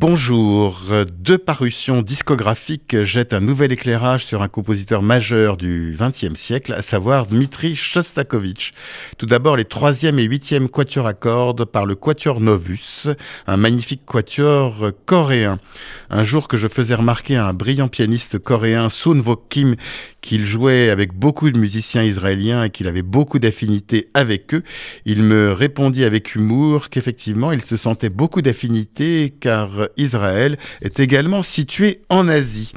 Bonjour. Deux parutions discographiques jettent un nouvel éclairage sur un compositeur majeur du XXe siècle, à savoir Dmitri Chostakovitch. Tout d'abord, les 3e et 8e quatuors à cordes par le Quatuor Novus, un magnifique quatuor coréen. Un jour que je faisais remarquer à un brillant pianiste coréen, Sun Wook Kim, qu'il jouait avec beaucoup de musiciens israéliens et qu'il avait beaucoup d'affinités avec eux, il me répondit avec humour qu'effectivement, il se sentait beaucoup d'affinités car Israël est également situé en Asie.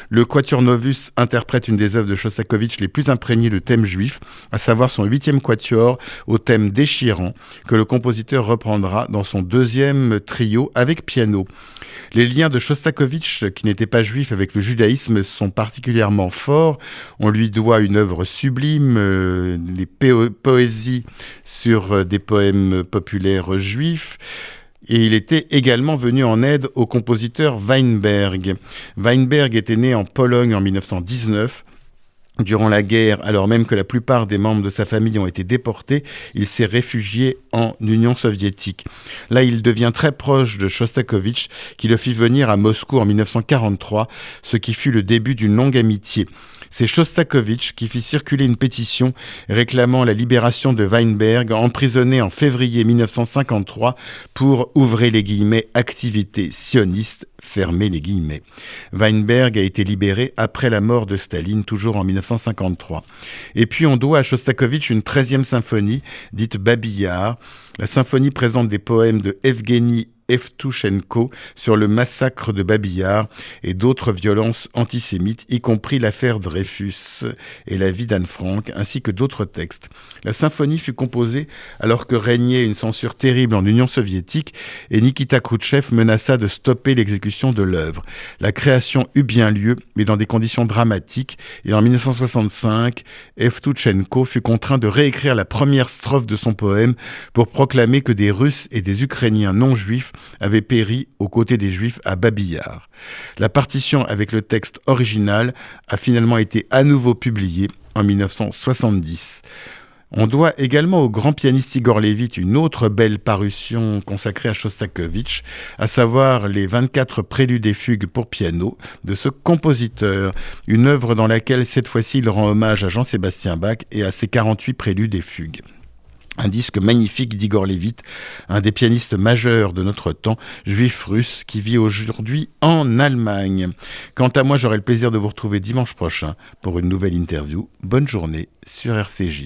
Le Quatuor Novus interprète une des œuvres de Chostakovitch les plus imprégnées de thème juif, à savoir son 8e quatuor au thème déchirant, que le compositeur reprendra dans son 2e trio avec piano. Les liens de Chostakovitch, qui n'était pas juif, avec le judaïsme sont particulièrement forts. On lui doit une œuvre sublime, les poésies sur des poèmes populaires juifs. Et il était également venu en aide au compositeur Weinberg. Weinberg était né en Pologne en 1919. Durant la guerre, alors même que la plupart des membres de sa famille ont été déportés, il s'est réfugié en Union soviétique. Là, il devient très proche de Chostakovitch, qui le fit venir à Moscou en 1943, ce qui fut le début d'une longue amitié. C'est Chostakovitch qui fit circuler une pétition réclamant la libération de Weinberg, emprisonné en février 1953 pour, ouvrez les guillemets, activité sioniste, fermez les guillemets. Weinberg a été libéré après la mort de Staline, toujours en 1953. Et puis on doit à Chostakovitch une 13e symphonie, dite Babi-Yar. La symphonie présente des poèmes de Evgeny Evtushenko sur le massacre de Babi-Yar et d'autres violences antisémites, y compris l'affaire Dreyfus et la vie d'Anne Frank, ainsi que d'autres textes. La symphonie fut composée alors que régnait une censure terrible en Union soviétique et Nikita Khrouchtchev menaça de stopper l'exécution de l'œuvre. La création eut bien lieu, mais dans des conditions dramatiques, et en 1965, Evtushenko fut contraint de réécrire la première strophe de son poème pour proclamer que des Russes et des Ukrainiens non-juifs avaient péri aux côtés des Juifs à Babi-Yar. La partition avec le texte original a finalement été à nouveau publiée en 1970. On doit également au grand pianiste Igor Levit une autre belle parution consacrée à Chostakovitch, à savoir les 24 préludes et fugues pour piano de ce compositeur, une œuvre dans laquelle cette fois-ci il rend hommage à Jean-Sébastien Bach et à ses 48 préludes et fugues. Un disque magnifique d'Igor Levit, un des pianistes majeurs de notre temps, juif russe, qui vit aujourd'hui en Allemagne. Quant à moi, j'aurai le plaisir de vous retrouver dimanche prochain pour une nouvelle interview. Bonne journée sur RCJ.